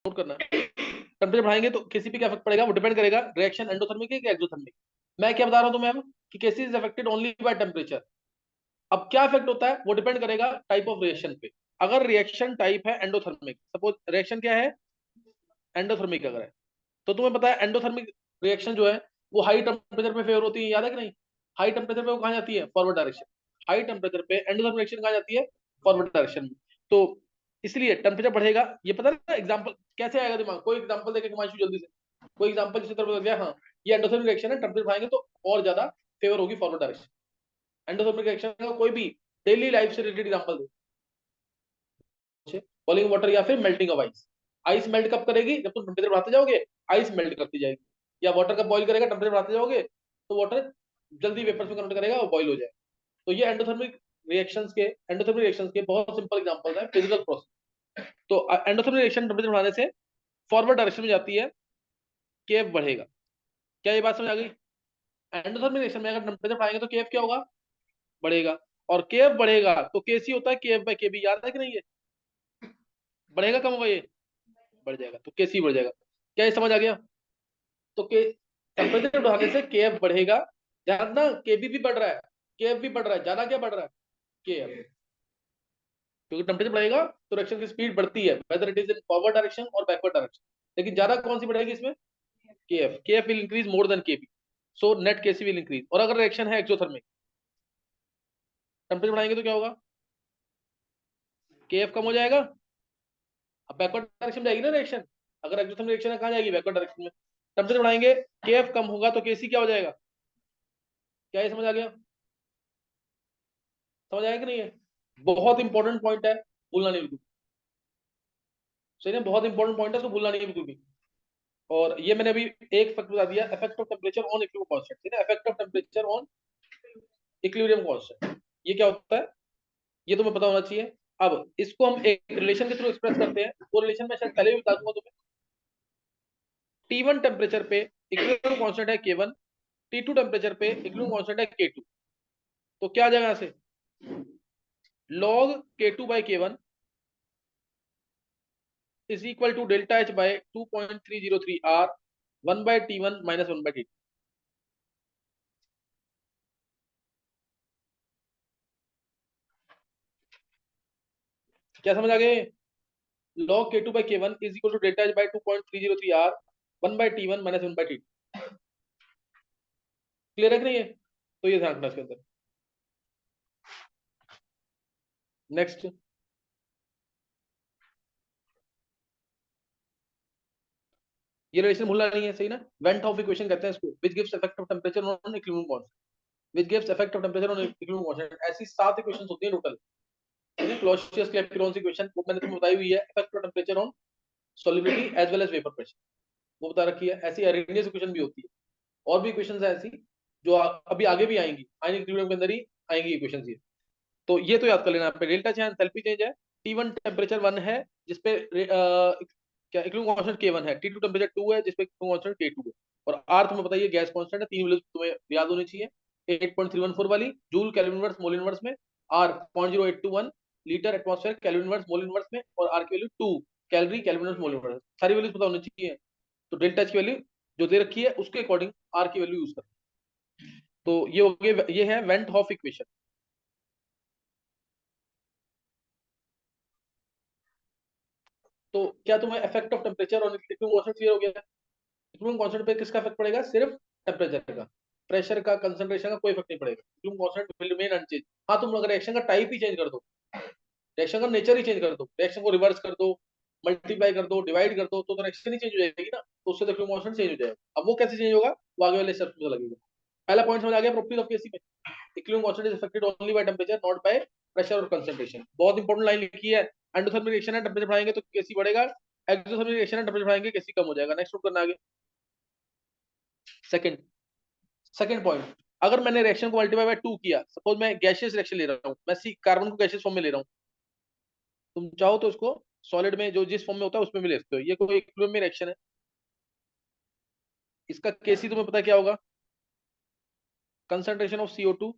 Note करना है। Temperature बढ़ाएंगे तो केसी पे क्या इफेक्ट पड़ेगा, वो डिपेंड करेगा रिएक्शन एंडोथर्मिक है कि एक्सोथर्मिक। मैं क्या बता रहा हूं तुम्हें कि KC is affected only by temperature. अब क्या इफेक्ट होता है वो डिपेंड करेगा टाइप ऑफ रिएक्शन पे। अगर रिएक्शन टाइप है एंडोथर्मिक, सपोज रिएक्शन क्या है एंडोथर्मिक अगर है, तो तुम्हें पता है एंडोथर्मिक रिएक्शन जो है वो हाई टेम्परेचर पे फेवर होती है, याद है कि नहीं। हाई टेम्परेचर पे वो कहाँ जाती है, फॉरवर्ड डायरेक्शन। हाई टेम्परेचर पे एंडोथर्मिक रिएक्शन कहाँ जाती है, फॉरवर्ड डायरेक्शन में। तो इसलिए टेम्परेचर बढ़ेगा, ये पता है एग्जांपल कैसे आएगा दिमाग, कोई एग्जांपल देखे हिमांशु जल्दी से, कोई एग्जांपल जिससे तरफ गया, हाँ ये एंडोथर्मिक रिएक्शन है, टेम्परेचर बढ़ाएंगे तो और ज्यादा फेवर होगी फॉरवर्ड डायरेक्शन। एंडोथर्मिक रिएक्शन का कोई भी डेली लाइफ से रिलेटेड एग्जांपल दो, बॉइलिंग वाटर या फिर melting of ice. Ice melt कब करेगी, जब तुम टेम्परेचर बढ़ाते जाओगे आइस मेल्ट करती जाएगी। या वाटर कब बॉइल करेगा, टेम्परेचर बढ़ाते जाओगे तो वाटर जल्दी वेपर्स में कन्वर्ट करेगा और बॉइल हो जाएगा। तो ये एंडोथर्मिक रिएक्शंस के बहुत सिंपल एग्जांपल्स हैं फिजिकल प्रोसेस। तो एंडोथर्मिक रिएक्शन टेम्परेचर बढ़ाने से फॉरवर्ड डायरेक्शन में जाती है, केएफ बढ़ेगा। क्या ये बात समझ आ गई। एंडोथर्मिक रिएक्शन में अगर टेम्परेचर बढ़ाएंगे तो केएफ क्या होगा, बढ़ेगा। और केएफ बढ़ेगा तो केसी होता है केएफ बाय केबी, याद है कि नहीं, ये बढ़ेगा कम होगा, ये बढ़ जाएगा तो केसी बढ़ जाएगा। क्या ये समझ आ गया। तो के टेम्परेचर बढ़ाने से केएफ बढ़ेगा, ध्यान ना केबी भी बढ़ रहा है, केएफ भी बढ़ रहा है, ज्यादा क्या बढ़ रहा है, केएफ। क्योंकि टेम्परेचर बढ़ेगा तो रिएक्शन की स्पीड बढ़ती है, whether it is in forward direction और बैकवर्ड डायरेक्शन। लेकिन ज्यादा कौन सी बढ़ेगी इसमें, KF. KF will increase more than KB, so net KC will increase. और अगर रिएक्शन है एक्सोथर्मिक, टेम्परेचर बढ़ाएंगे तो क्या होगा, केएफ कम हो जाएगा। अब बैकवर्ड डायरेक्शन में जाएगी ना रिएक्शन, अगर एक्सोथर्मिक रिएक्शन है कहाँ जाएगी, बैकवर्ड डायरेक्शन में। टेम्परेचर बढ़ाएंगे केएफ कम होगा तो केसी क्या हो जाएगा। क्या ये समझ आ गया, समझ आया कि नहीं है। बहुत इंपॉर्टेंट पॉइंट है, भूलना नहीं बिल्कुल। सही है, बहुत इंपॉर्टेंट पॉइंट है, उसको भूलना नहीं है बिल्कुल भी। और ये मैंने अभी एक फैक्ट बता दिया, effect of temperature on equilibrium constant, ठीक है, effect of temperature on equilibrium constant, ये क्या होता है ये तुम्हें पता होना चाहिए। अब इसको हम एक रिलेशन के थ्रू एक्सप्रेस करते हैं, वो रिलेशन मैं शायद पहले भी बता दूंगा तुम्हें। T1 टेम्परेचर पे इक्विलिब्रियम कांस्टेंट है K1, T2 टेम्परेचर पे इक्विलिब्रियम कांस्टेंट है K2। तो क्या आ जाएगा यहाँ से, log K2 by K1 is equal to delta H by 2.303 R 1 by T1 minus 1 by T2। क्या समझ आ गए, log K2 by K1 is equal to delta H by 2.303 R 1 by T1 minus 1 by T2। Clear है कि नहीं है, तो ये ध्यान रखना इसके अंदर। नेक्स्ट, ये रिलेशन भूलना नहीं है, सही ना। वेंट ऑफ इक्वेशन कहते हैं इसको, which gives effect of temperature on equilibrium constant, which gives effect of temperature on equilibrium constant. ऐसी 7 इक्वेशंस होती हैं टोटल, क्लॉसियस क्लैपेरॉन इक्वेशन वो मैंने तुम्हें बताई हुई है, effect of temperature on solubility as well as vapour pressure, वो बता रखी है। ऐसी अरेनियस इक्वेशन भी होती है, और भी इक्वेशंस है ऐसी जो अभी आगे भी आएंगी, आने इक्विलिब्रियम के अंदर ही आएंगी इक्वेशंस ये। तो ये तो याद कर लेना, पे डेल्टा चेंज एंथैल्पी चेंज है, T1 टेम्परेचर 1 है जिसपे क्या इक्विलिब्रियम कांस्टेंट K1 है, T2 टेम्परेचर 2 है जिसपे इक्विलिब्रियम कांस्टेंट K2 है। और R तुम्हें बताइए गैस कांस्टेंट है, तीन वैल्यूज तुम्हें याद होनी चाहिए, 8.314 वाली joule kelvin inverse mole inverse में, R 0.0821 litre atmosphere kelvin inverse mole inverse में, और R की value 2 calorie kelvin inverse mole inverse, सारी वैल्यूज पता होनी चाहिए। तो डेल्टा एच की वैल्यू जो दे रखी है उसके अकॉर्डिंग R की वैल्यू यूज कर। तो ये हो गया, ये है वेंट हॉफ इक्वेशन। तो क्या तुम्हें इफेक्ट ऑफ टेम्परेचर और इक्विलिब्रियम कांस्टेंट क्लियर हो गया है। इक्विलिब्रियम कांस्टेंट पे किसका इफेक्ट पड़ेगा, सिर्फ टेम्परेचर का, प्रेशर का कंसंट्रेशन का कोई इफेक्ट नहीं पड़ेगा, equilibrium constant will remain unchange. हाँ तुम अगर रिएक्शन का टाइप ही चेंज कर दो, रिएक्शन का नेचर ही चेंज कर दो, रिएक्शन को रिवर्स कर दो, मल्टीप्लाई कर दो, डिवाइड कर दो, तो रिएक्शन ही चेंज हो जाएगी ना, तो उससे तो इक्विलिब्रियम कांस्टेंट चेंज हो जाएगा। अब वो कैसे चेंज होगा वो आगे वाले स्टेप्स में लगेगा। पहला पॉइंट समझ आ गया, प्रॉपर्टीज ऑफ केसी में equilibrium constant is affected only by temperature not by pressure और कंसंट्रेशन। बहुत इंपॉर्टेंट लाइन लिखी है, एंडोथर्मिक रिएक्शन है टेम्परेचर बढ़ाएंगे तो केसी बढ़ेगा, एक्सोथर्मिक रिएक्शन है टेम्परेचर बढ़ाएंगे केसी कम हो जाएगा। नेक्स्ट नोट करना आगे। सेकंड, सेकंड पॉइंट, अगर मैंने रिएक्शन को मल्टीप्लाई बाय 2 किया, सपोज मैं गैसियस रिएक्शन ले रहा हूं, मैं सी कार्बन को गैसियस फॉर्म में ले रहा हूं, तुम चाहो तो इसको सॉलिड में जो जिस फॉर्म में होता है उसमें भी ले सकते हो, ये कोई इक्विलिब्रियम में रिएक्शन है। इसका केसी तुम्हें पता है क्या होगा, concentration of CO2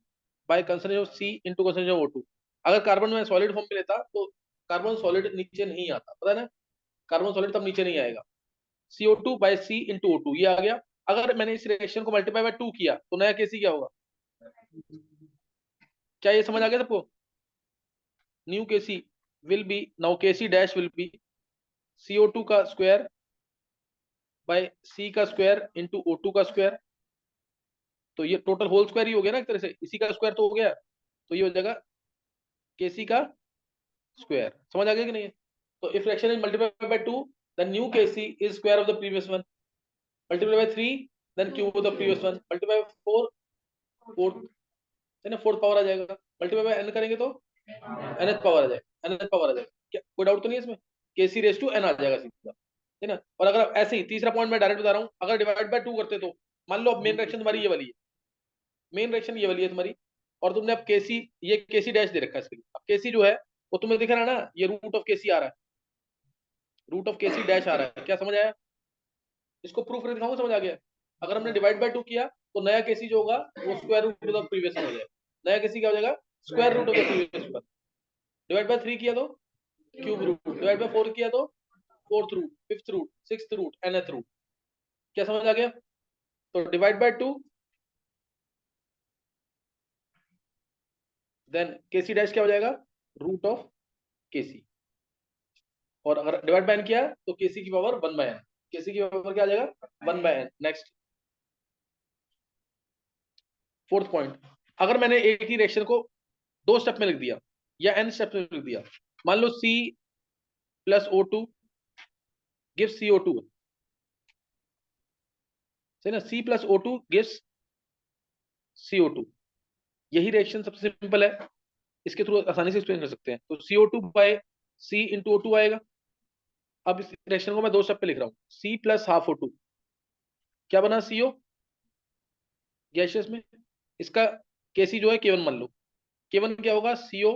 by concentration of C into concentration of O2। अगर कार्बन में सॉलिड फॉर्म में लेता तो कार्बन सॉलिड नीचे नहीं आता, पता है ना, कार्बन सॉलिड तब नीचे नहीं आएगा। CO2 bye C into O2 ये आ गया। अगर मैंने इस रिएक्शन को मल्टीप्लाई बाय 2 किया तो नया केसी क्या होगा? क्या ये समझ आ गया सबको? New KC will be, now KC dash will be CO2 का स्क्वायर बाय C का स्क्वायर इंटू O2 का स्क्वायर। तो ये टोटल होल स्क्वायर ही हो गया ना एक तरह से, इसी का स्क्वायर तो हो गया। तो ये हो जाएगा केसी का स्क्वायर। समझ आ गया कि नहीं? तो if fraction is multiply by 2 then new kc is square of the previous one, multiply by 3 then cube of the previous one, multiply by 4 fourth है ना, फोर्थ पावर आ जाएगा। मल्टीप्लाई बाय n करेंगे तो nth पावर आ जाएगा, nth power आ जाएगा। क्या कोई doubt तो नहीं है इसमें? kc रेस टू n आ जाएगा सीधा, है ना। और अगर आप ऐसे ही तीसरा पॉइंट मैं डायरेक्ट बता रहा हूँ, अगर डिवाइड बाय 2 करते तो मान लो अब मेन रिएक्शन तुम्हारी ये वाली है, मेन रिएक्शन ये वाली है तुम्हारी, और तुमने अब केसी, ये केसी डैश दे रखा है इसके लिए। अब केसी जो है वो तुम्हें दिख रहा है ना, ये रूट ऑफ केसी आ रहा है, रूट ऑफ केसी डैश आ रहा है। क्या समझ आया? इसको प्रूफ करके दिखाऊं, समझ आ गया? अगर हमने डिवाइड बाय 2 किया तो नया केसी जो होगा वो स्क्वायर रूट ऑफ प्रीवियस हो जाएगा। नया केसी क्या हो जाएगा? Square root of the previous one. Divide by 3 किया तो क्यूब रूट, डिवाइड बाय 4 किया तो fourth root, fifth root, sixth root, nth root. क्या समझ आ गया? तो divide by 2 then KC dash क्या हो जाएगा? Root of KC. और अगर डिवाइड बाय n किया तो केसी की पावर 1 बाय n, केसी की पावर क्या आ जाएगा? 1 by n। Next fourth point, अगर मैंने एक ही रिएक्शन को 2 स्टेप में लिख दिया या n स्टेप में लिख दिया, मान लो C plus O2 gives CO2, सही ना, C plus O2 gives CO2। यही रिएक्शन सबसे सिंपल है, इसके थ्रू आसानी से एक्सप्लेन कर सकते हैं। तो CO2 bye C into O2 आएगा। अब इस रिएक्शन को मैं 2 स्टेप पे लिख रहा हूँ, C प्लस हाफ O2 क्या बना? CO गैसियस में। इसका Kc जो है K1 मान लो, K1 क्या होगा? CO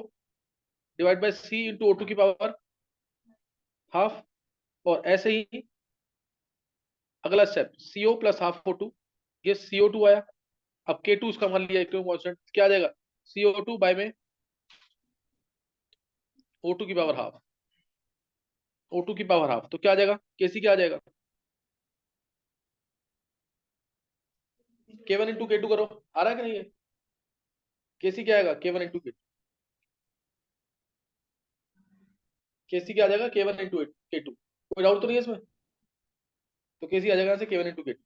divide by C into O2 की पावर हाफ। और ऐसे ही अगला step, CO plus half O2 ये CO2 आया। अब K2 इसका मान लिया क्यों कांस्टेंट, क्या आ जाएगा? CO2 बाय में O2 की पावर हाफ, O2 की पावर हाफ। तो क्या आ जाएगा? Kc क्या आ जाएगा? K1 इंटू K2 करो, आ रहा है कि नहीं है? Kc क्या आएगा? K1 इंटू K2, Kc क्या आ जाएगा? K1 into K2। कोई डाउट तो नहीं है इसमें? तो Kc आ जाएगा यहाँ से K1 इंटू K2।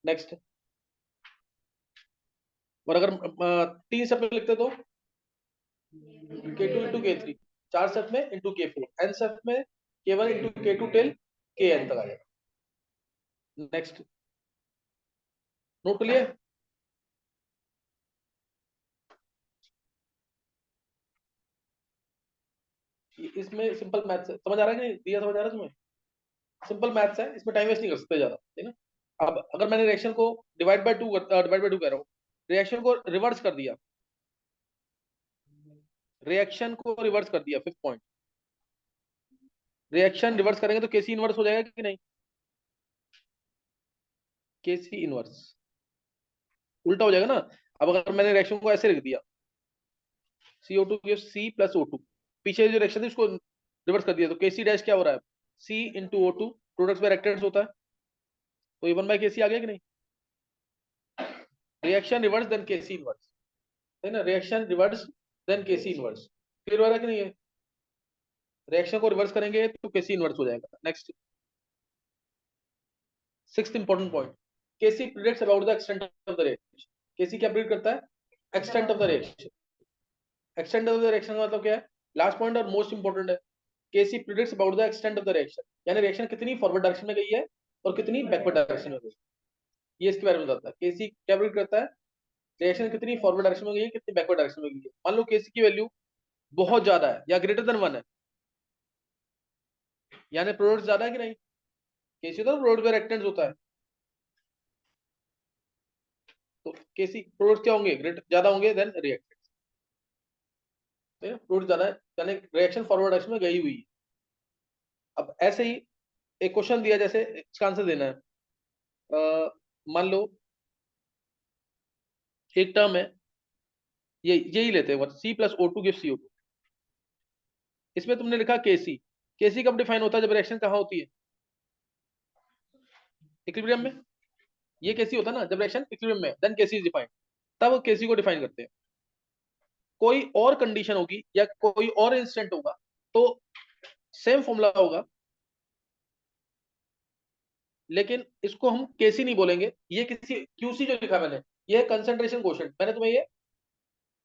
नेक्स्ट, और अगर 3 स्टेप में लिखते तो K2 इंटू K3, 4 स्टेप में इंटू K4, n स्टेप में K1 into K2 till Kn तक आ जाएगा। नेक्स्ट, नोट कर लिया? इसमें सिंपल मैथ्स है, समझ आ रहा है कि नहीं? दिया समझ आ रहा है तुम्हें? सिंपल मैथ्स है, इसमें टाइम वेस्ट नहीं कर सकते ज्यादा, है ना। अब अगर मैंने रिएक्शन को डिवाइड बाय 2 कह रहा हूँ, रिएक्शन को रिवर्स कर दिया, रिएक्शन को रिवर्स कर दिया, फिफ्थ पॉइंट, रिएक्शन रिवर्स करेंगे तो केसी इनवर्स हो जाएगा कि नहीं? केसी इनवर्स उल्टा हो जाएगा ना। अब अगर मैंने रिएक्शन को ऐसे लिख दिया, CO2 gives C plus O2, पीछे जो रिएक्शन थी उसको रिवर्स कर दिया, तो केसी डैश क्या हो रहा है? C into O2, product bye reactants होता है, तो ये 1 बाय केसी आ गया कि नहीं? रिएक्शन रिवर्स देन केसी इनवर्स, है ना, रिएक्शन रिवर्स देन केसी इनवर्स। क्लियर हो रहा है कि नहीं है? रिएक्शन को रिवर्स करेंगे तो केसी इनवर्स हो जाएगा। Next, sixth important point, KC predicts about the extent of the reaction. KC क्या प्रिडिक्ट करता है? Extent of the reaction. Extent of the reaction का मतलब क्या है? लास्ट पॉइंट और मोस्ट इंपॉर्टेंट है, KC predicts about the extent of the reaction, यानी रिएक्शन कितनी फॉरवर्ड डायरेक्शन में गई है और कितनी बैकवर्ड डायरेक्शन में गई, ये इसके बारे में बताता है। केसी क्या प्रिडिक्ट करता है? रिएक्शन कितनी फॉरवर्ड डायरेक्शन में गई है, कितनी बैकवर्ड डायरेक्शन में गई है। मान लो केसी की वैल्यू बहुत ज्यादा है या ग्रेटर देन 1 है, यानी प्रोडक्ट ज्यादा है कि नहीं? केसी तो प्रोडक्ट बाय रिएक्टेंट्स होता है, तो केसी प्रोडक्ट क्या होंगे? ग्रेटर ज्यादा होंगे देन रिएक्टेंट्स, प्रोडक्ट ज्यादा है यानी रिएक्शन फॉरवर्ड डायरेक्शन में गई हुई है। अब ऐसे ही एक क्वेश्चन दिया, जैसे इसका आंसर देना है। मान लो एक टर्म है, ये यही लेते हैं, C plus O2 give CO2, इसमें तुमने लिखा केसी, केसी कब डिफाइन होता है? जब रिएक्शन कहाँ होती है? इक्विलिब्रियम में। ये केसी होता है ना जब रिएक्शन इक्विलिब्रियम में, देन केसी इज डिफाइंड, तब केसी को डिफाइन करते हैं। कोई और कंडीशन होगी या कोई और इंस्टेंट होगा तो सेम फॉर्मूला होगा, लेकिन इसको हम केसी नहीं बोलेंगे। ये किसी क्यूसी जो लिखा मैंने, ये कंसंट्रेशन कोशेंट, मैंने तुम्हें ये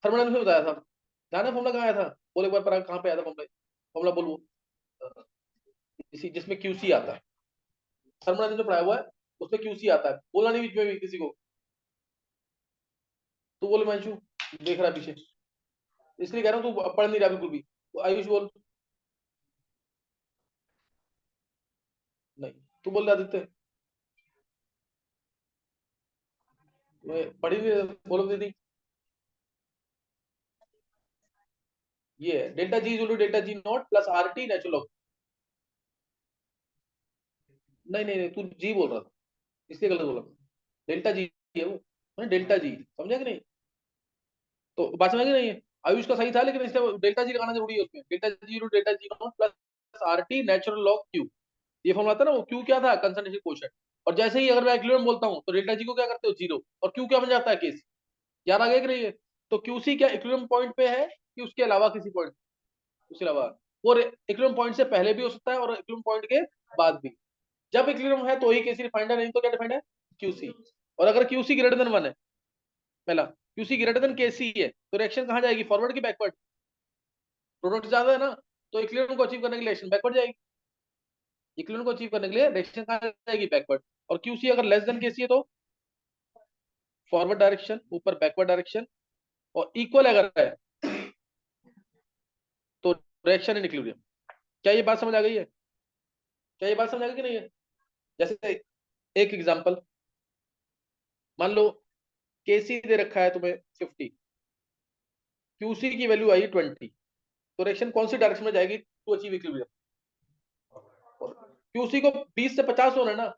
थर्मोडायनामिक्स में बताया था। ध्यान है फॉर्मूला कहाँ आया था? बोल एक बार पर, कहाँ पे आया था फॉर्मूला? फॉर्मूला बोल वो, इसी जिसमें क्यूसी आता है, थर्मोडायनामिक्स जो पढ़ाया हुआ है उसमें क्यूसी आता है। बोला नहीं बीच में भी किसी को, तू बोले मंशु देख रहा है पीछे, इसलिए कह रहा हूँ तू पढ़ नहीं रहा बिल्कुल भी। तो आयुष बोल। नहीं, तू बोल रहा आदित्य, पढ़ी नहीं, बोलो दीदी। ये delta G is delta G not plus R T natural log. नहीं नहीं नहीं, तू जी बोल रहा था, इसलिए गलत बोला। डेल्टा जी है वो, डेल्टा जी, समझा कि नहीं? तो बात समझ नहीं है। आयुष का सही था, लेकिन इसलिए डेल्टा जी लगाना जरूरी है उसमें। Delta G not plus R T natural log Q, ये फॉर्मूला था ना। वो क्यू क्या था? Concentration coefficient. और जैसे ही अगर मैं इक्विलिब्रियम बोलता हूँ तो डेल्टा जी को क्या करते हो? जीरो। और क्यू क्या बन जाता है? केस। याद आ गया कि नहीं है? तो क्यूसी क्या इक्विलिब्रियम पॉइंट पे है कि उसके अलावा किसी पॉइंट? उसके अलावा। वो इक्विलिब्रियम पॉइंट से पहले भी हो सकता है और इक्विलिब्रियम पॉइंट के बाद भी। जब इक्विलिब्रियम है तो ही केसी डिफाइंड है, नहीं तो क्या डिफाइंड है? क्यूसी। और अगर क्यूसी ग्रेटर देन 1 है, पहला क्यूसी ग्रेटर देन केसी है, तो रिएक्शन कहाँ जाएगी? फॉरवर्ड की बैकवर्ड? प्रोडक्ट ज्यादा है ना, तो इक्विलिब्रियम को अचीव करने के लिए रिएक्शन बैकवर्ड जाएगी। इक्विलिब्रियम को अचीव करने के लिए रिएक्शन कहाँ जाएगी? बैकवर्ड। और क्यूसी अगर लेस देन केसी है तो फॉरवर्ड डायरेक्शन, ऊपर बैकवर्ड डायरेक्शन। और इक्वल अगर है तो रिएक्शन इन इक्विलिब्रियम। क्या ये बात समझ आ गई है? क्या ये बात समझ आ गई कि नहीं है? जैसे एक एग्जांपल, मान लो केसी दे रखा है तुम्हें 50, क्यूसी की वैल्यू आई 20, तो रिएक्शन कौन सी डायरेक्शन में जाएगी टू अचीव इक्विलिब्रियम? क्यूसी को 20 से 50 होना है ना।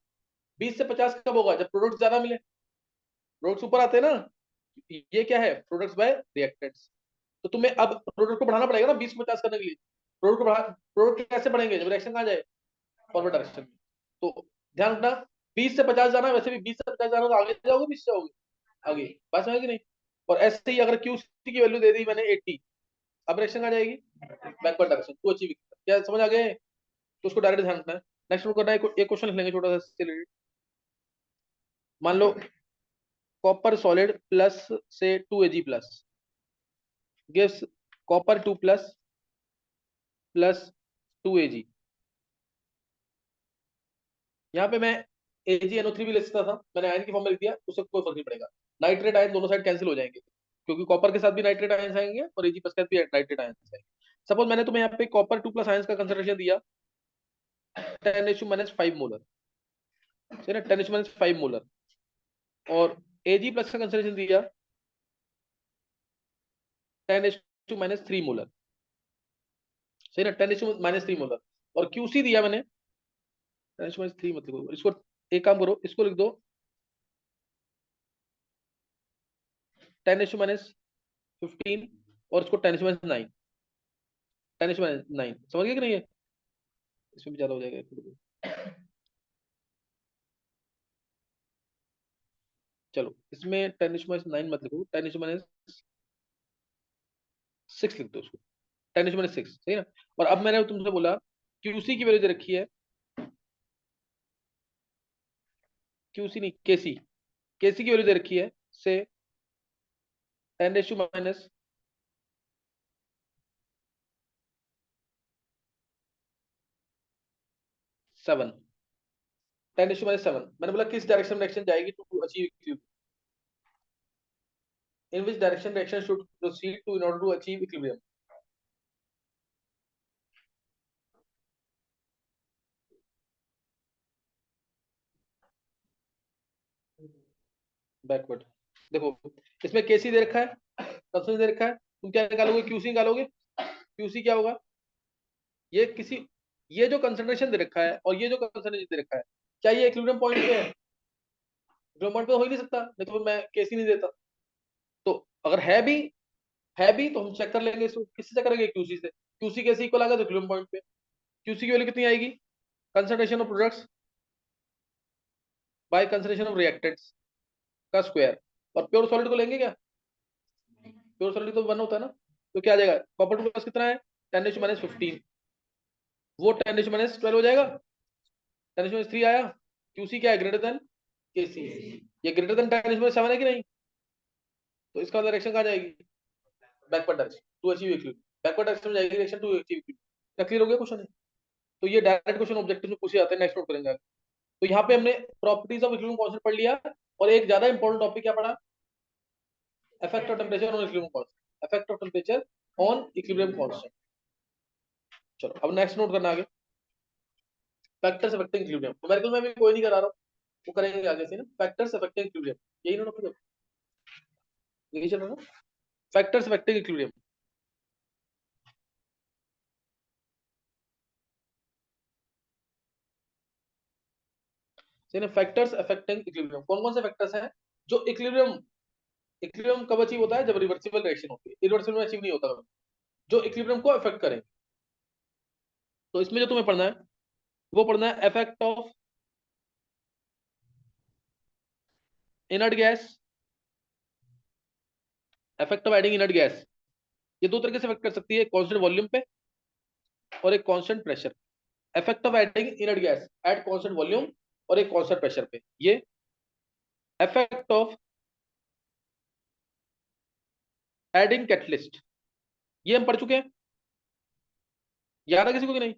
20 से 50 कब होगा? जब प्रोडक्ट ज्यादा मिले। प्रोडक्ट्स ऊपर आते हैं ना, ये क्या है? Products by reactants. तो तुम्हें अब प्रोडक्ट को बढ़ाना पड़ेगा ना 20 50 करने के लिए। प्रोडक्ट को बढ़ा, प्रोडक्ट कैसे बढ़ेंगे? जब रिएक्शन कहाँ जाए? फॉरवर्ड डायरेक्शन में। तो ध्यान रखना, 20 से 50 जाना, वैसे भी 20 से 50 जाना तो आगे जाओगे, पीछे जाओगे? आगे। बात समझ कि नहीं? और ऐसे ही अगर क्यूसी की वैल्यू दे दी मैंने 80, अब रिएक्शन कहाँ जाएगी? Backward direction to achieve. क्या समझ आ गए? तो उसको डायरेक्ट ध्यान रखना है। नेक्स्ट करना है, एक क्वेश्चन लिख लेंगे छोटा सा। मान लो कॉपर सॉलिड प्लस से 2 Ag plus gives copper 2 plus plus 2 Ag। यहाँ पे मैं AgNO3 भी ले सकता था, मैंने आयन की फॉर्म में लिख दिया, उससे कोई फर्क नहीं पड़ेगा। नाइट्रेट आयन दोनों साइड कैंसिल हो जाएंगे, क्योंकि कॉपर के साथ भी नाइट्रेट आयन आएंगे और Ag प्लस के साथ भी नाइट्रेट आयन आएंगे। सपोज मैंने तुम्हें यहाँ पे कॉपर 2 प्लस आयन का कंसंट्रेशन दिया 10⁻⁵ मोलर, सही ना? 10⁻⁵ मोलर। और Ag प्लस का कंसंट्रेशन दिया 10⁻³ मोलर, सही ना? 10⁻³ मोलर। और क्यूसी दिया मैंने 10⁻³ मतलब, इसको एक काम करो, इसको लिख दो 10⁻15 और इसको 10⁻9। 10⁻9 समझ गए कि नहीं है? इसमें भी ज्यादा हो जाएगा। चलो इसमें 10⁻9 मत लिखो, 10⁻6 लिख दो उसको, 10⁻6, सही ना? और अब मैंने तुमसे बोला क्यूसी की वैल्यू दे रखी है, क्यूसी नहीं केसी, केसी की वैल्यू दे रखी है से 10⁻⁷ 10⁻7। मैंने बोला किस डायरेक्शन में रिएक्शन जाएगी to achieve, in which direction reaction should proceed to in order to achieve equilibrium? Backward. देखो इसमें केसी दे रखा है, कंसंट्रेशन दे रखा है, तुम क्या निकालोगे? क्यूसी निकालोगे। क्यूसी क्या होगा? ये किसी, ये जो कंसंट्रेशन दे रखा है और ये जो कंसंट्रेशन दे रखा है, क्या ये इक्विलिब्रियम पॉइंट पे है? इक्विलिब्रियम पॉइंट पे हो ही नहीं सकता, नहीं तो फिर मैं केसी नहीं देता। तो अगर है भी तो हम चेक कर लेंगे इसको, किससे चेक करेंगे? क्यूसी से। क्यूसी केसी इक्वल आ गया तो इक्विलिब्रियम पॉइंट पे। क्यूसी की वैल्यू कितनी आएगी, concentration of products by concentration of reactants का स्क्वायर। और प्योर सॉलिड को लेंगे क्या, प्योर सॉलिड तो 1 होता है ना, तो क्या आ जाएगा, कॉपर टू प्लस कितना है 10⁻15, वो 10⁻12 हो जाएगा, 10⁻3 आया। क्यूसी क्या है, ग्रेटर देन केसी, ये ग्रेटर देन 10⁻7 है कि नहीं, तो इसका डायरेक्शन कहाँ जाएगी, backward direction to achieve equilibrium, backward direction में जाएगी डायरेक्शन टू अचीव इक्विलिब्रियम। क्या क्लियर हो गया क्वेश्चन है। तो ये डायरेक्ट क्वेश्चन ऑब्जेक्टिव में पूछे जाते हैं, नेक्स्ट नोट करेंगे आगे। तो यहाँ पे हमने प्रॉपर्टीज ऑफ इक्विलिब्रियम कांस्टेंट पढ़ लिया, और एक ज्यादा इंपॉर्टेंट टॉपिक क्या पढ़ा, effect of temperature on equilibrium constant, effect of temperature on equilibrium constant. चलो अब नेक्स्ट नोट करना आगे, फैक्टर्स अफेक्टिंग इक्विलिब्रियम, न्यूमेरिकल में भी कोई नहीं करा रहा हूं, वो करेंगे आगे से ना, फैक्टर्स अफेक्टिंग इक्विलिब्रियम, यही नोट यही चल रहा है ना, factors affecting equilibrium. Factors affecting equilibrium, कौन कौन से फैक्टर्स हैं जो इक्विलिब्रियम, इक्विलिब्रियम कब अचीव होता है, जब रिवर्सिबल रिएक्शन होती है, इरिवर्सिबल में अचीव नहीं होता, जो इक्विलिब्रियम को अफेक्ट करें। तो इसमें जो तुम्हें पढ़ना है वो पढ़ना है effect of inert gas, effect of adding inert gas. ये दो तरीके से अफेक्ट कर सकती है, एक कांस्टेंट वॉल्यूम पे और एक constant pressure. Effect of adding inert gas at constant volume और एक कांस्टेंट प्रेशर पे। ये इफेक्ट ऑफ एडिंग कैटलिस्ट, ये हम पढ़ चुके हैं, याद है किसी को कि नहीं।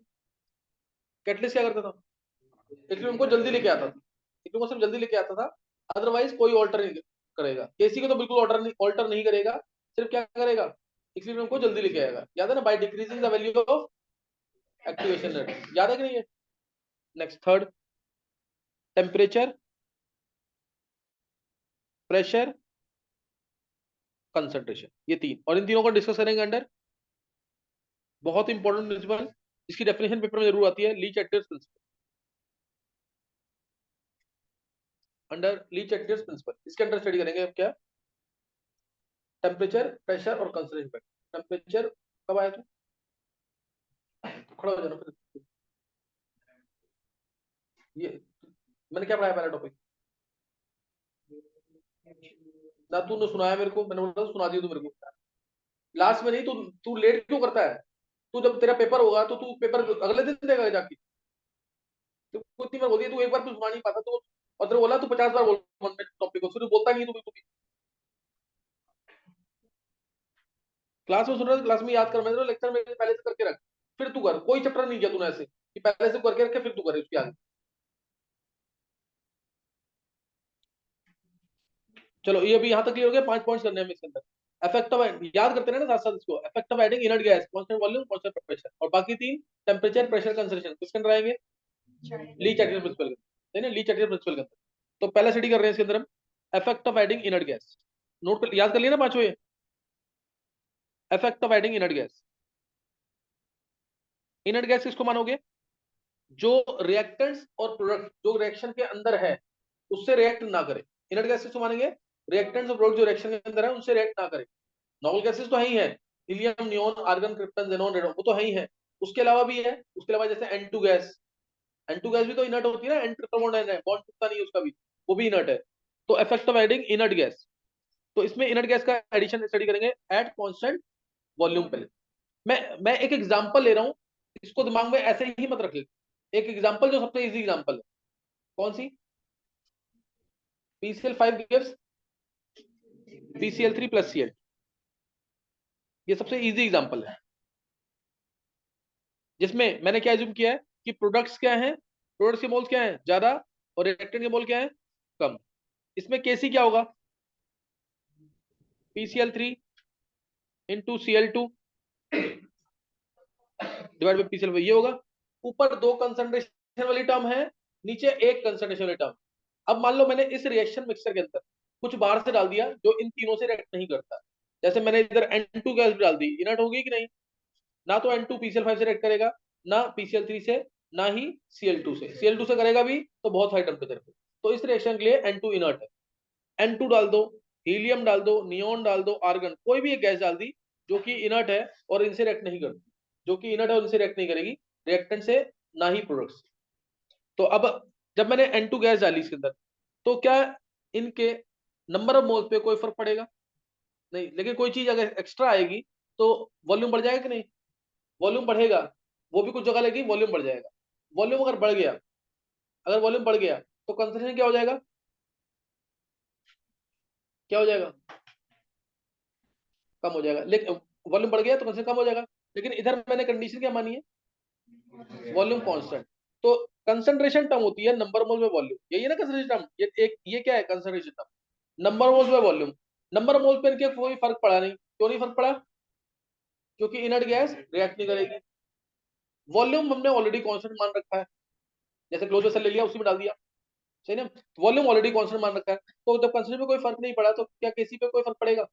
कैटलिस्ट क्या करता था, इक्विलिब्रियम को जल्दी लेके आता था, इक्विलिब्रियम को सिर्फ जल्दी लेके आता था, अदरवाइज कोई ऑल्टर नहीं करेगा। केसी को तो बिल्कुल ऑल्टर नहीं करेगा, सिर्फ क्या करेगा, इक्विलिब्रियम को जल्दी लेके आएगा। याद है ना, by decreasing the value of activation rate, याद है कि नहीं है। Next third, temperature, pressure, concentration, ये तीन, और इन तीनों को डिस्कस करेंगे अंडर बहुत इंपॉर्टेंट प्रिंसिपल, इसकी डेफिनेशन पेपर में जरूर आती है, ली चैटर्स प्रिंसिपल, अंडर ली चैटर्स प्रिंसिपल, इसके अंडर स्टडी करेंगे अब क्या, टेम्परेचर, प्रेशर और कंसंट्रेशन। टेम्परेचर कब आया, खड़ा हो जाना फिर, ये मैंने क्या पढ़ाया पहला टॉपिक, ना तूने सुनाया मेरे को, मैंने बोला सुना दिया तू मेरे को लास्ट में, नहीं तू तू लेट क्यों करता है, तू जब तेरा पेपर होगा तो तू पेपर अगले दिन देगा जाके, तू इतनी बार बोल दिया, तू एक बार तू सुना नहीं पाता तो, और तेरे बोला तू 50 बार बोल टॉपिक को, फिर बोलता नहीं तू बिल्कुल भी। क्लास में सुन रहा है, क्लास में याद कर, मैं लेक्चर में पहले से करके रख, फिर तू कर, कोई चैप्टर नहीं किया तूने ऐसे कि पहले से करके रखे फिर तू करे उसके आगे। चलो ये अभी यहाँ तक क्लियर हो गया, 5 पॉइंट्स करने हैं इसके अंदर। इफेक्ट ऑफ, याद करते हैं ना साथ साथ इसको, effect of adding inert gas, constant volume, constant pressure, और बाकी तीन टेम्परेचर, प्रेशर, कंसंट्रेशन, किसके अंदर आएंगे, ली चैटर्स प्रिंसिपल के, है ना, ली चैटर्स प्रिंसिपल के अंदर। तो पहला स्टडी कर रहे हैं इसके अंदर हम, effect of adding inert gas, note कर याद कर लिया ना पांचों ये, effect of adding inert gas. Inert gas किसको मानोगे, जो रिएक्टेंट्स और प्रोडक्ट जो रिएक्शन के अंदर है उससे रिएक्ट ना करे, इनर्ट गैस किसको मानेंगे, रिएक्टेंट्स और प्रोडक्ट जो रिएक्शन के अंदर है उनसे रिएक्ट ना करे। नॉर्मल गैसेस तो है ही है, helium, neon, argon, krypton, xenon, radon, वो तो है ही है, उसके अलावा भी है, उसके अलावा जैसे N2 गैस, N2 गैस भी तो इनर्ट होती है ना, N ट्रिपल बॉन्ड है, बॉन्ड टूटता नहीं है उसका भी, वो भी इनर्ट है। तो effect of adding inert gas, तो इसमें इनर्ट गैस का एडिशन स्टडी करेंगे एट कांस्टेंट वॉल्यूम पे। मैं एक एग्जांपल ले रहा हूं, इसको दिमाग में ऐसे ही मत रख ले, एक एग्जांपल जो सबसे इजी एग्जांपल है, कौन सी, PCl5 gives PCl3 plus Cl, ये सबसे इजी एग्जांपल है, जिसमें मैंने क्या एज्यूम किया है कि प्रोडक्ट्स क्या हैं, प्रोडक्ट्स के मोल्स क्या हैं ज्यादा और रिएक्टेंट के मोल क्या हैं कम। इसमें केसी क्या होगा, PCl3 into Cl2 divide by PCl, ये होगा। ऊपर दो कंसंट्रेशन वाली टर्म है, नीचे एक कंसंट्रेशन वाली टर्म। अब मान लो मैंने इस रिएक्शन मिक्सर के अंदर कुछ बाहर से डाल दिया जो इन तीनों से रिएक्ट नहीं करता, जैसे मैंने इधर N2 गैस डाल दी, इनर्ट होगी कि नहीं, ना तो N2 PCl5 से रिएक्ट करेगा, ना PCl3 से, ना ही Cl2 से, Cl2 से करेगा भी तो बहुत हाई टेम्परेचर पे। तो इस रिएक्शन के लिए N2 इनर्ट है, N2 डाल दो, हीलियम डाल दो, नियोन डाल दो, आर्गन, कोई भी एक गैस डाल दी जो कि इनर्ट है और इनसे रिएक्ट नहीं करती, जो कि इनर्ट है और इनसे रिएक्ट नहीं करेगी, रिएक्टेंट से, ना ही प्रोडक्ट से। तो अब जब मैंने N2 गैस डाली इसके अंदर, तो क्या इनके नंबर ऑफ मोल्स पे कोई फर्क पड़ेगा? नहीं। लेकिन कोई चीज अगर एक्स्ट्रा आएगी तो वॉल्यूम बढ़ जाएगा कि नहीं? वॉल्यूम बढ़ेगा, वो भी कुछ जगह लेगी, वॉल्यूम बढ़ जाएगा। वॉल्यूम अगर बढ़ गया, अगर वॉल्यूम बढ़ गया तो कंसंट्रेशन क्या हो जाएगा? क्या हो जाएगा? कम हो जाएगा। लेकिन वॉल्यूम बढ़ गया तो कंसंट्रेशन कम हो जाएगा। लेकिन इधर मैंने कंडीशन क्या मानी है? Volume constant. तो कंसंट्रेशन टर्म होती है नंबर मोल में वॉल्यूम, यही है ना कंसंट्रेशन टर्म। ये क्या है कंसंट्रेशन टर्म? नंबर मोल्स में वॉल्यूम। नंबर मोल्स पे इनके कोई फर्क पड़ा नहीं। क्यों नहीं फर्क पड़ा? क्योंकि इनर्ट गैस रिएक्ट नहीं करेगी। वॉल्यूम हमने ऑलरेडी कांस्टेंट मान रखा है, जैसे क्लोज वेसल ले लिया उसी में डाल दिया, सही ना। वॉल्यूम ऑलरेडी कांस्टेंट मान रखा है, तो जब कंसंट्रेशन में कोई फर्क नहीं पड़ा तो क्या केसी पे कोई फर्क पड़ेगा?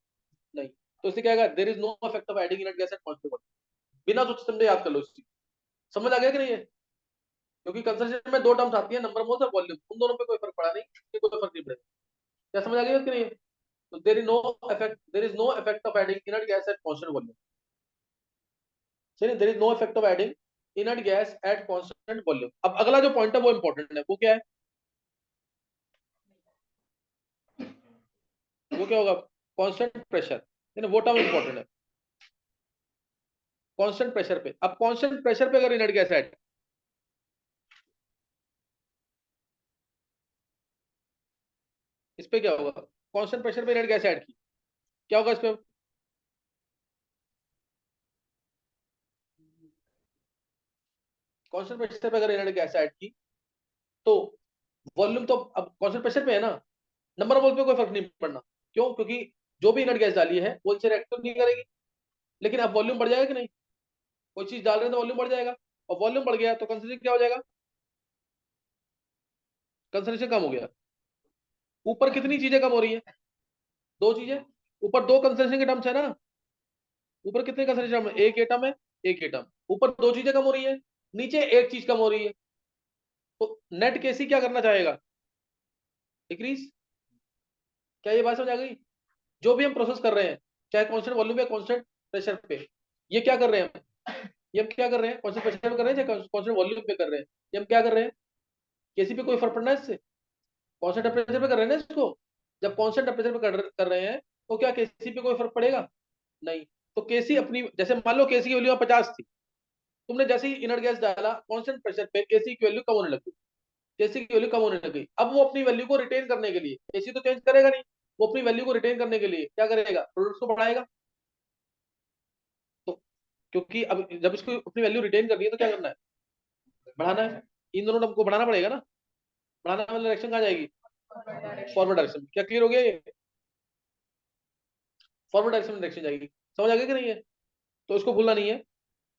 नहीं। तो इससे क्या there is no effect of adding inert gas at constant volume. बिना सोचे समझे याद कर लो इस चीज। समझ आ गया कि नहीं है? क्योंकि कंसंट्रेशन में दो टर्म्स आती है, नंबर मोल्स और वॉल्यूम, उन दोनों पे कोई फर्क पड़ा नहीं, इससे कोई फर्क नहीं पड़ेगा। क्या समझ आ गया कि नहीं? तो there is no effect of adding inert gas at constant volume. सही, there is no effect of adding inert gas at constant volume. अब अगला जो पॉइंट है वो इंपॉर्टेंट है, वो क्या है? वो क्या होगा? कांस्टेंट प्रेशर, वो टर्म इंपॉर्टेंट है। कांस्टेंट प्रेशर पे, अब कांस्टेंट प्रेशर पे अगर इनर्ट गैस ऐड, इस पे क्या होगा? कांस्टेंट प्रेशर पे इनर्ट गैस ऐड की, क्या होगा इस पे? कांस्टेंट प्रेशर पे अगर इनर्ट गैस ऐड की तो वॉल्यूम तो अब कांस्टेंट प्रेशर पे है ना, नंबर ऑफ मोल पे कोई फर्क नहीं पड़ना। क्यों? क्योंकि जो भी इनर्ट गैस डाली है वो इनसे रिएक्ट नहीं करेगी। लेकिन अब वॉल्यूम बढ़ जाएगा कि नहीं? कोई चीज डाल रहे हैं तो वॉल्यूम बढ़ जाएगा, और वॉल्यूम बढ़ गया तो कंसंट्रेशन क्या हो जाएगा? कंसंट्रेशन कम हो गया। ऊपर कितनी चीजें कम हो रही है? दो चीजें। ऊपर दो कंसंट्रेशन के टर्म्स है ना। ऊपर कितने कंसंट्रेशन है? एक एटम है, एक एटम। ऊपर दो चीजें कम हो रही है, नीचे एक चीज कम हो रही है। तो नेट केसी क्या करना चाहेगा? डिक्रीज। क्या ये बात समझ आ गई? जो भी हम प्रोसेस कर रहे हैं, चाहे कांस्टेंट वॉल्यूम या कांस्टेंट प्रेशर पे, ये क्या कर रहे हैं? ये हम क्या कर रहे हैं? कांस्टेंट प्रेशर पे कर रहे हैं चाहे कांस्टेंट वॉल्यूम पे कर रहे हैं, ये हम क्या कर रहे हैं? केसी पे कोई फर्क पड़ना है इससे? कांस्टेंट टेम्परेचर पे कर रहे हैं ना इसको। जब कांस्टेंट टेम्परेचर पे कर रहे हैं तो क्या केसी पे कोई फर्क पड़ेगा? नहीं। तो केसी अपनी, जैसे मान लो केसी की वैल्यू 50 थी, तुमने जैसे ही इनर्ट गैस डाला कांस्टेंट प्रेशर पे, केसी की वैल्यू कम होने लगी। केसी की वैल्यू कम होने लगी। अब वो अपनी वैल्यू को रिटेन करने के लिए, केसी तो चेंज करेगा नहीं, वो अपनी वैल्यू को रिटेन करने के लिए क्या करेगा? प्रोडक्ट को बढ़ाएगा। तो क्योंकि अब जब इसको अपनी वैल्यू रिटेन करनी है तो क्या करना है? बढ़ाना है। इन दोनों टर्म को बढ़ाना पड़ेगा ना। बढ़ाना वाली डायरेक्शन कहाँ जाएगी? Forward direction. क्या क्लियर हो गया ये? फॉरवर्ड डायरेक्शन में डायरेक्शन जाएगी। समझ आ गया कि नहीं है? तो इसको भूलना नहीं है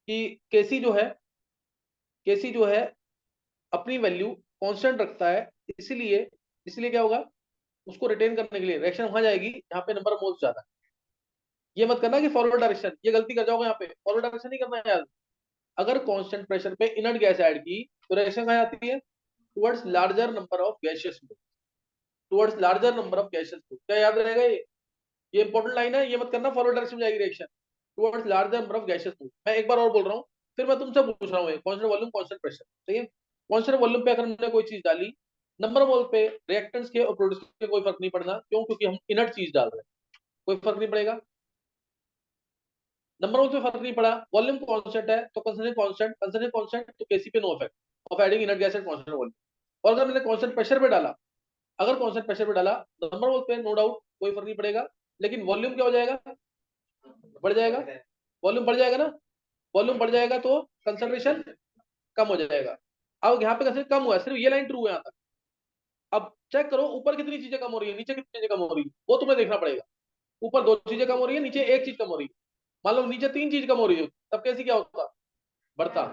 कि केसी जो है अपनी वैल्यू कांस्टेंट रखता है, इसलिए इसलिए क्या होगा? उसको रिटेन करने के लिए रिएक्शन वहां जाएगी जहां पे नंबर ऑफ मोल्स ज्यादा है। ये मत करना कि फॉरवर्ड डायरेक्शन, ये गलती कर जाओगे यहाँ पे। फॉरवर्ड डायरेक्शन नहीं करना है यार। अगर कांस्टेंट प्रेशर पे इनर्ट गैस ऐड की तो रिएक्शन कहाँ आती है? Towards larger number of gaseous mole. Towards larger number of gaseous mole. क्या याद रहेगा ये इंपॉर्टेंट लाइन है, ये मत करना फॉरवर्ड डायरेक्शन में जाएगी reaction. Towards larger number of gaseous mole. मैं एक बार और बोल रहा हूँ, फिर मैं तुमसे पूछ रहा हूँ, कांस्टेंट वॉल्यूम कांस्टेंट प्रेशर, सही है। कांस्टेंट वॉल्यूम पे अगर हमने कोई चीज डाली, नंबर मोल पे रिएक्टेंट्स के और प्रोड्यूस के कोई फर्क नहीं पड़ना। क्यों? क्योंकि हम इनर्ट चीज डाल रहे हैं, कोई फर्क नहीं पड़ेगा। नंबर मोल पे फर्क नहीं पड़ा, वॉल्यूम कांस्टेंट है तो कंसंट्रेशन कांस्टेंट, तो केसी पे no effect of adding inert gas at constant volume. और अगर मैंने कांस्टेंट प्रेशर पे डाला, अगर कांस्टेंट प्रेशर पे डाला, नंबर मोल पे नो डाउट कोई फर्क नहीं पड़ेगा, लेकिन वॉल्यूम क्या हो जाएगा? बढ़ जाएगा। वॉल्यूम बढ़ जाएगा ना। वॉल्यूम बढ़ जाएगा तो कंसंट्रेशन कम हो जाएगा। अब यहाँ पे कंसंट्रेशन कम हुआ है, सिर्फ ये लाइन ट्रू है यहाँ तक। अब चेक करो ऊपर कितनी चीजें कम हो रही है, नीचे कितनी चीजें कम हो रही है, वो तुम्हें देखना पड़ेगा। ऊपर दो चीजें कम हो रही है, नीचे एक चीज कम हो रही है। मान लो नीचे तीन चीज कम हो रही है, तब कैसी क्या होता? बढ़ता।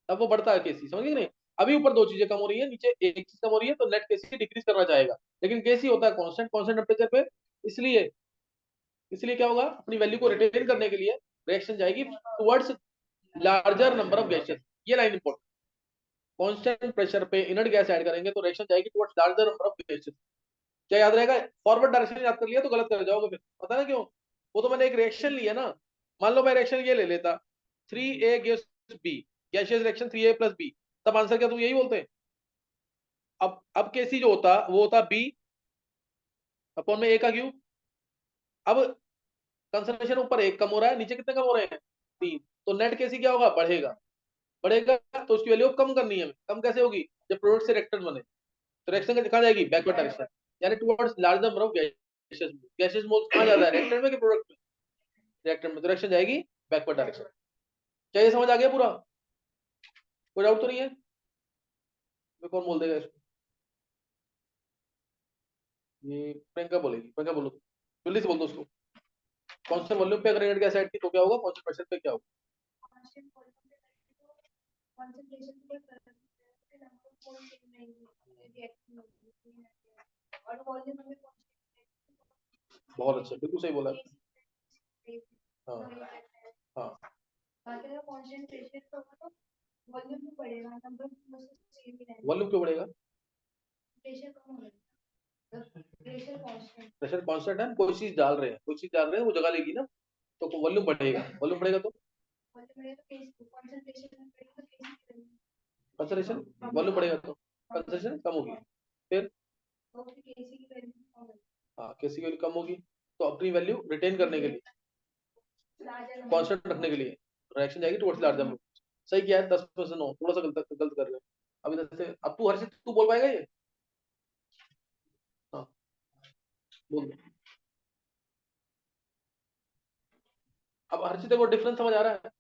तब वो बढ़ता है केसी, समझ गए नहीं? अभी ऊपर दो चीजें कम हो रही है, नीचे एक चीज कम हो रही है, तो नेट केसी डिक्रीज करना चाहेगा। लेकिन केसी होता है कांस्टेंट, कांस्टेंट टेम्परेचर पे। इसलिए इसलिए क्या होगा? अपनी वैल्यू को रिटेन करने के लिए रिएक्शन जाएगी towards larger number of gases. ये लाइन इंपॉर्टेंट। कांस्टेंट प्रेशर पे इनर्ट गैस ऐड करेंगे तो रिएक्शन जाएगी towards larger number of gases. क्या याद रहेगा? फॉरवर्ड डायरेक्शन याद कर लिया तो गलत कर जाओगे फिर, पता ना क्यों? वो तो मैंने एक रिएक्शन लिया ना। मान लो मैं रिएक्शन ये ले लेता, 3A gives B, gaseous reaction 3A + B, तब आंसर क्या तुम यही बोलते हैं? अब केसी जो होता वो होता B अपॉन में A का क्यूब। अब कंसंट्रेशन ऊपर 1 कम हो रहा है, नीचे कितने कम हो रहे हैं? 3। तो नेट केसी क्या होगा? बढ़ेगा। बढ़ेगा तो उसकी वैल्यू कम करनी है। कम कैसे होगी? जब प्रोडक्ट से रिएक्टेंट बने तो रिएक्शन कहाँ जाएगी? बैकवर्ड डायरेक्शन, यानी towards large number of gases. Gases moles कहाँ ज्यादा है? रिएक्टेंट में कि प्रोडक्ट में? रिएक्टेंट में, तो रिएक्शन जाएगी बैकवर्ड डायरेक्शन। क्या ये समझ आ गया पूरा? कोई डाउट तो नहीं है? कौन बोल देगा इसको? ये प्रियंका बोलेगी। प्रियंका बोलो, जल्दी से बोल दो उसको। कांस्टेंट वॉल्यूम पे अगर गैस ऐड की तो क्या होगा? कांस्टेंट प्रेशर पे क्या होगा? बहुत अच्छा, बिल्कुल सही बोला। हाँ हाँ, वॉल्यूम क्यों बढ़ेगा? प्रेशर कांस्टेंट है, कोई चीज डाल रहे हैं, कोई चीज डाल रहे हैं, वो जगह लेगी ना, तो वॉल्यूम बढ़ेगा। वॉल्यूम बढ़ेगा तो कंसंट्रेशन, वॉल्यूम बढ़ेगा तो कंसंट्रेशन कम होगी। फिर हाँ, केसी की वैल्यू कम होगी, तो अपनी वैल्यू रिटेन करने के लिए, कांस्टेंट रखने के लिए रिएक्शन जाएगी टुवर्ड्स लार्जर नंबर। सही किया है, 10% 9, थोड़ा सा गलत गलत कर रहे हो अभी। जैसे अब तू हर्षित तू बोल पाएगा ये? हाँ बोल। अब हर्षित को डिफरेंस समझ आ रहा है?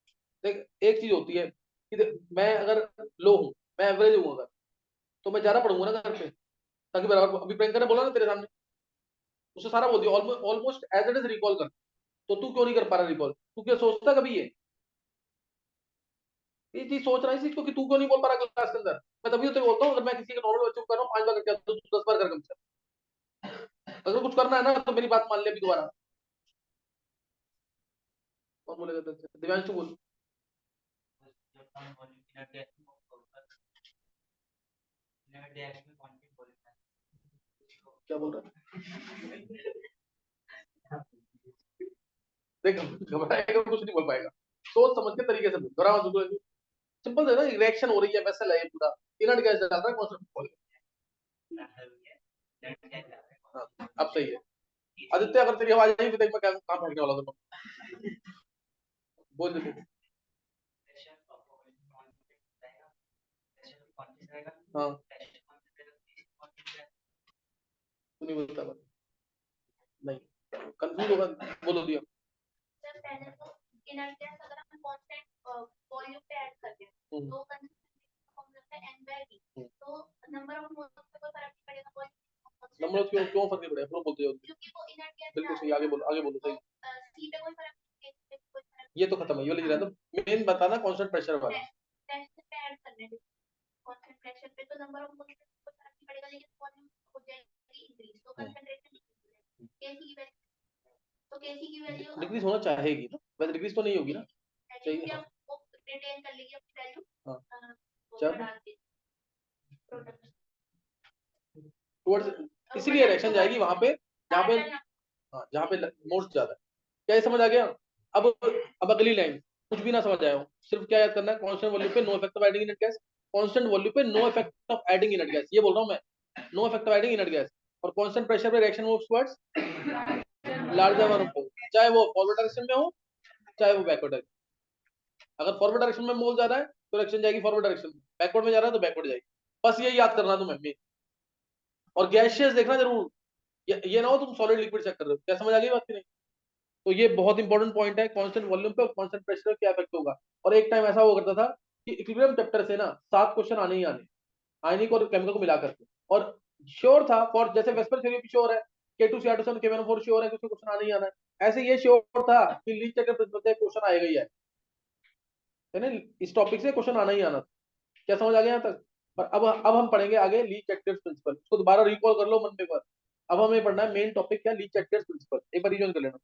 देख, एक चीज होती है कि मैं अगर लो हूँ, मैं एवरेज हूँ अगर, तो मैं ज्यादा पढ़ूंगा ना घर पे, ताकि बराबर। अभी प्रियंका ने बोला ना तेरे सामने, उसने सारा बोल दिया almost as it is recall कर। तो तू क्यों नहीं कर पा रहा रिकॉल? तू क्या सोचता कभी ये चीज सोच रहा है इस चीज को कि तू क्यों नहीं बोल पा रहा क्लास के अंदर? मैं तभी तो तेरे बोलता हूँ, अगर मैं किसी के नॉर्मल बच्चों को कर रहा हूँ 5 बार करके, तो तू 10 बार कर कम से कम। अगर कुछ करना है ना तो मेरी बात मान ले अभी दोबारा। कौन बोलेगा? दिव्यांशु बोल। क्या बोल रहा है? देख, घबराएगा कुछ नहीं बोल पाएगा। सोच समझ के तरीके से बोल, घबरा मत। सिंपल है ना, रिएक्शन हो रही है, वैसा है पूरा। इनर्ट गैस डाल रहा है, कौन सा? हाँ, अब सही है। आदित्य, अगर तेरी आवाज आई तो देख मैं क्या काम पहुंचने वाला था। बोल दे। हाँ, तू नहीं बोलता बस। नहीं, कंफ्यूज होगा। बोलो दिया। नंबर क्यों क्यों फर्क नहीं पड़ेगा? पूरा बोलते जाओ। बिल्कुल सही, आगे बोलो, आगे बोलो सही। ये तो खत्म है, ये वाली रहता। मेन बताना कांस्टेंट प्रेशर वाला। डिक्रीज होना चाहेगी ना, वैसे डिक्रीज तो नहीं होगी ना? चाहिए। हाँ, जब टुवर्ड्स, इसीलिए रिएक्शन जाएगी वहां पे जहाँ पे, हाँ जहाँ पे मोस्ट ज्यादा है। क्या ये समझ आ गया? अब अगली लाइन कुछ भी ना समझ आया हो, सिर्फ क्या याद करना है? कांस्टेंट वॉल्यूम पे no effect of adding inert gas. Constant volume पे no effect of adding inert gas, ये बोल रहा हूँ मैं। No effect of adding inert gas. और कांस्टेंट प्रेशर पे reaction moves towards larger number, चाहे वो फॉरवर्ड डायरेक्शन में हो, चाहे वो बैकवर्ड डायरेक्शन। अगर फॉरवर्ड डायरेक्शन में मोल जा रहा है तो रिएक्शन जाएगी फॉरवर्ड डायरेक्शन में, बैकवर्ड में जा रहा है तो बैकवर्ड जाएगी। बस ये याद करना तुम्हें। और गैसियस देखना जरूर, ये ना हो तुम सॉलिड लिक्विड चेक कर रहे हो। क्या समझ आ गई बात की नहीं? तो ये बहुत इंपॉर्टेंट पॉइंट है, कांस्टेंट वॉल्यूम पे और कांस्टेंट प्रेशर पे क्या इफेक्ट होगा। और एक टाइम ऐसा हुआ करता था कि इक्विलिब्रियम चैप्टर से ना 7 क्वेश्चन आने ही आने, आयनिक और केमिकल को मिलाकर के। और श्योर था, फॉर जैसे वेस्पर थ्योरी भी श्योर है, K2 CR2 KMnO4 श्योर है कि उसमें क्वेश्चन आने ही आना है। ऐसे ये श्योर था कि लीच चैप्टर से क्वेश्चन आएगा ही है ना, इस टॉपिक से क्वेश्चन आना ही आना। क्या समझ आ गया यहाँ तक? पर अब हम पढ़ेंगे आगे लीच चैप्टर प्रिंसिपल, उसको दोबारा रिकॉल कर लो मन में एक बार। अब हमें पढ़ना है मेन टॉपिक क्या, लीच चैप्टर प्रिंसिपल। एक बार रिवीजन कर लेना।